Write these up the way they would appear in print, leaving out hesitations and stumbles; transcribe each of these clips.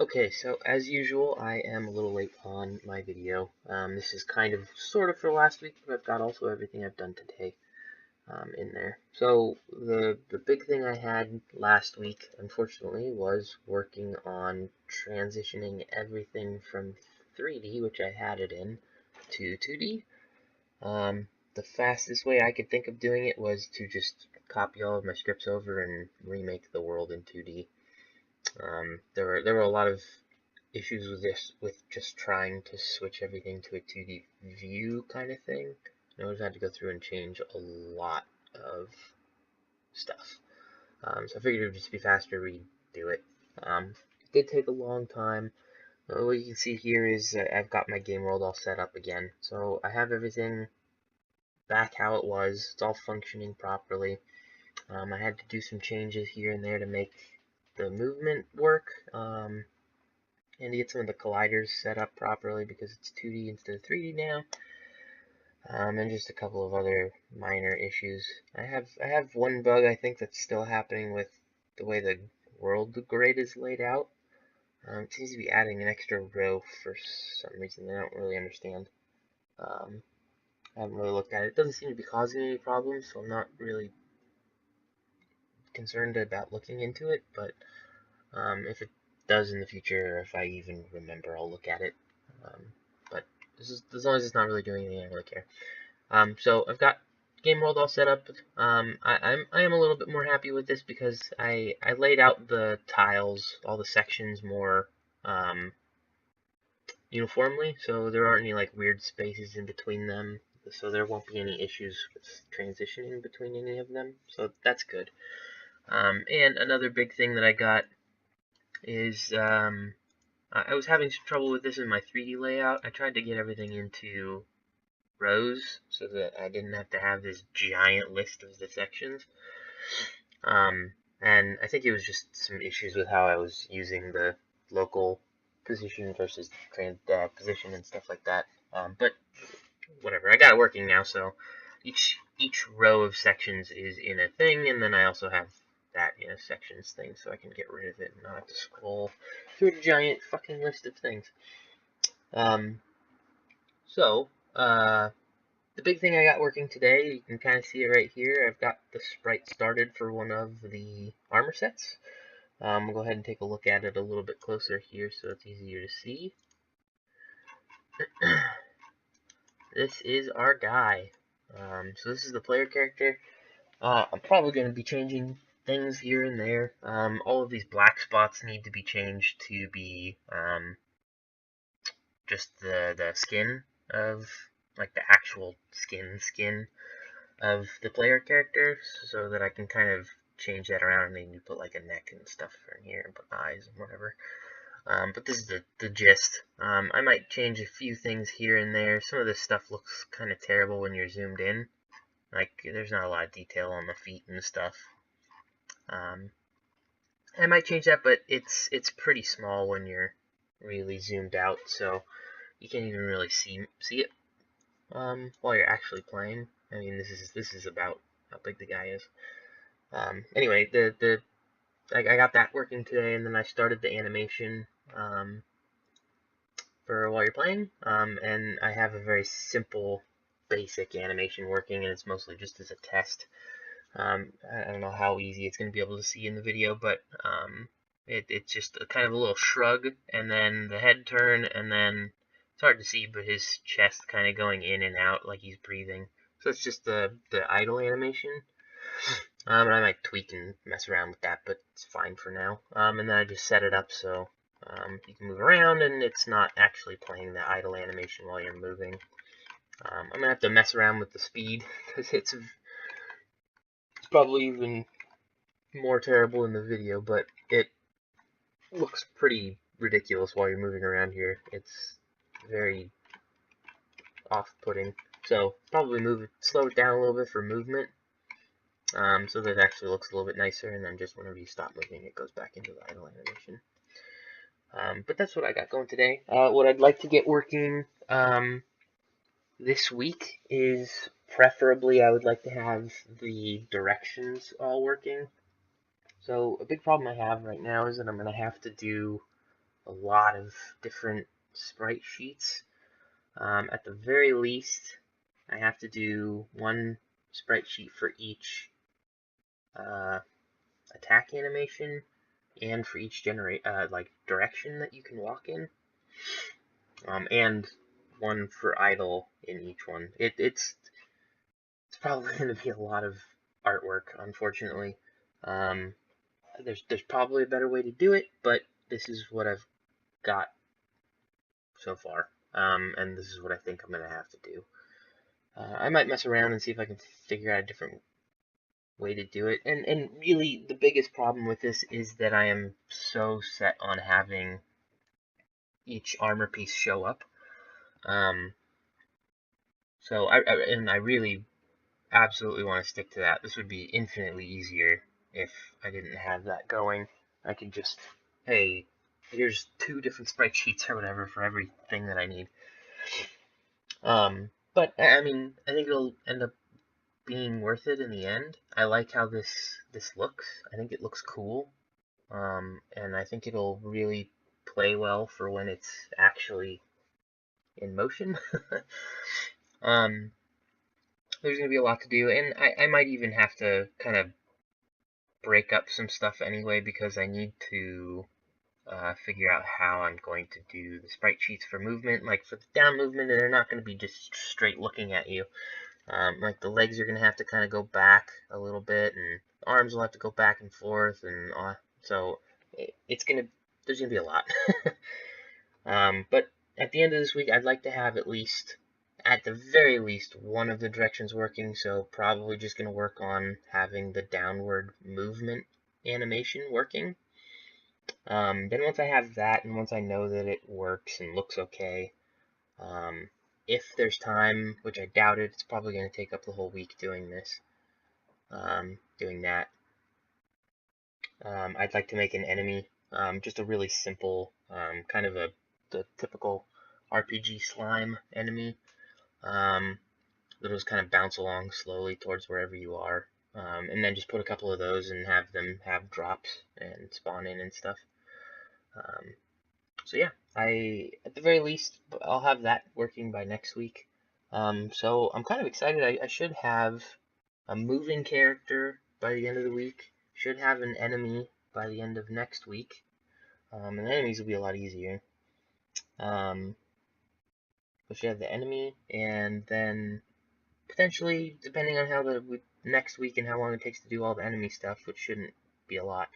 Okay, so as usual, I am a little late on my video. This is kind of sort of for last week, but I've got also everything I've done today in there. So the big thing I had last week, unfortunately, was working on transitioning everything from 3D, which I had it in, to 2D. The fastest way I could think of doing it was to just copy all of my scripts over and remake the world in 2D. There were a lot of issues with this, with just trying to switch everything to a 2D view kind of thing. I always had to go through and change a lot of stuff. So I figured it would just be faster to redo it. It did take a long time. What you can see here is I've got my game world all set up again. So I have everything back how it was. It's all functioning properly. I had to do some changes here and there to make the movement work. And to get some of the colliders set up properly because it's 2D instead of 3D now, and just a couple of other minor issues. I have one bug I think that's still happening with the way the world grid is laid out. It seems to be adding an extra row for some reason that I don't really understand. Um, I haven't really looked at it. It doesn't seem to be causing any problems, so I'm not really concerned about looking into it, but if it does in the future, or if I even remember, I'll look at it. Um, but as long as it's not really doing anything, I don't really care. So I've got game world all set up. I am a little bit more happy with this because I laid out the tiles, all the sections more uniformly, so there aren't any like weird spaces in between them. So there won't be any issues with transitioning between any of them. So that's good. And another big thing that I got is I was having some trouble with this in my 3D layout. I tried to get everything into rows so that I didn't have to have this giant list of the sections. And I think it was just some issues with how I was using the local position versus position and stuff like that. But whatever, I got it working now. So each row of sections is in a thing, and then I also have that in a sections thing, so I can get rid of it and not have to scroll through a giant fucking list of things. Um, so, the big thing I got working today, you can kind of see it right here. I've got the sprite started for one of the armor sets. We'll go ahead and take a look at it a little bit closer here so it's easier to see. This is our guy. So this is the player character. I'm probably going to be changing things here and there. All of these black spots need to be changed to be just the skin of, like the actual skin of the player character, so that I can kind of change that around and maybe put like a neck and stuff in here and put eyes and whatever. But this is the gist. I might change a few things here and there. Some of this stuff looks kind of terrible when you're zoomed in. Like, there's not a lot of detail on the feet and stuff. I might change that, but it's pretty small when you're really zoomed out, so you can't even really see it while you're actually playing. I mean, this is about how big the guy is. Anyway, I got that working today, and then I started the animation for while you're playing, and I have a very simple, basic animation working, and it's mostly just as a test. I don't know how easy it's going to be able to see in the video, but it's just a kind of a little shrug, and then the head turn, and then it's hard to see, but his chest kind of going in and out like he's breathing. So it's just the idle animation. And I might tweak and mess around with that, but it's fine for now. And then I just set it up so you can move around, and it's not actually playing the idle animation while you're moving. I'm going to have to mess around with the speed, because it's probably even more terrible in the video, but it looks pretty ridiculous while you're moving around here. It's very off-putting. So probably slow it down a little bit for movement, so that it actually looks a little bit nicer, and then just whenever you stop moving, it goes back into the idle animation. But that's what I got going today. What I'd like to get working this week is, preferably, I would like to have the directions all working. So a big problem I have right now is that I'm going to have to do a lot of different sprite sheets. At the very least, I have to do one sprite sheet for each attack animation and for each direction that you can walk in, and one for idle in each one. It's probably going to be a lot of artwork, unfortunately. Um, there's probably a better way to do it, but this is what I've got so far, and this is what I think I'm going to have to do. I might mess around and see if I can figure out a different way to do it. And really, the biggest problem with this is that I am so set on having each armor piece show up. So I really absolutely want to stick to that. This would be infinitely easier if I didn't have that going. I could just, hey, here's 2 different sprite sheets or whatever for everything that I need. But I mean, I think it'll end up being worth it in the end. I like how this looks. I think it looks cool. And I think it'll really play well for when it's actually in motion. um, there's going to be a lot to do, and I might even have to kind of break up some stuff anyway, because I need to figure out how I'm going to do the sprite sheets for movement. Like for the down movement, they're not going to be just straight looking at you. Like the legs are going to have to kind of go back a little bit, and the arms will have to go back and forth, and so there's going to be a lot. But at the end of this week, I'd like to have at the very least, one of the directions working, so probably just going to work on having the downward movement animation working. Then once I have that, and once I know that it works and looks okay, if there's time, which I doubt it, it's probably going to take up the whole week doing this, doing that. I'd like to make an enemy, just a really simple, kind of the typical RPG slime enemy. That'll just kind of bounce along slowly towards wherever you are, and then just put a couple of those and have them have drops and spawn in and stuff. So yeah, at the very least, I'll have that working by next week. So I'm kind of excited. I should have a moving character by the end of the week. Should have an enemy by the end of next week. And the enemies will be a lot easier. We should have the enemy, and then potentially, depending on how the next week and how long it takes to do all the enemy stuff, which shouldn't be a lot,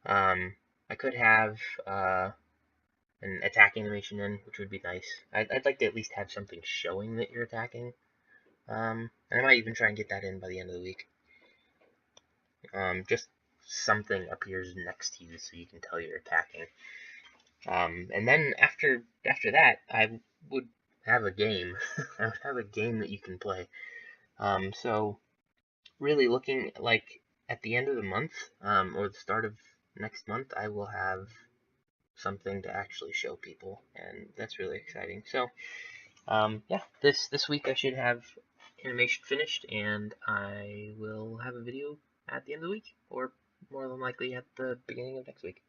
I could have an attack animation in, which would be nice. I'd like to at least have something showing that you're attacking. And I might even try and get that in by the end of the week. Just something appears next to you so you can tell you're attacking. And then after that, I would have a game. I would have a game that you can play. So really looking like at the end of the month, or the start of next month, I will have something to actually show people, and that's really exciting. So yeah, this week I should have animation finished, and I will have a video at the end of the week, or more than likely at the beginning of next week.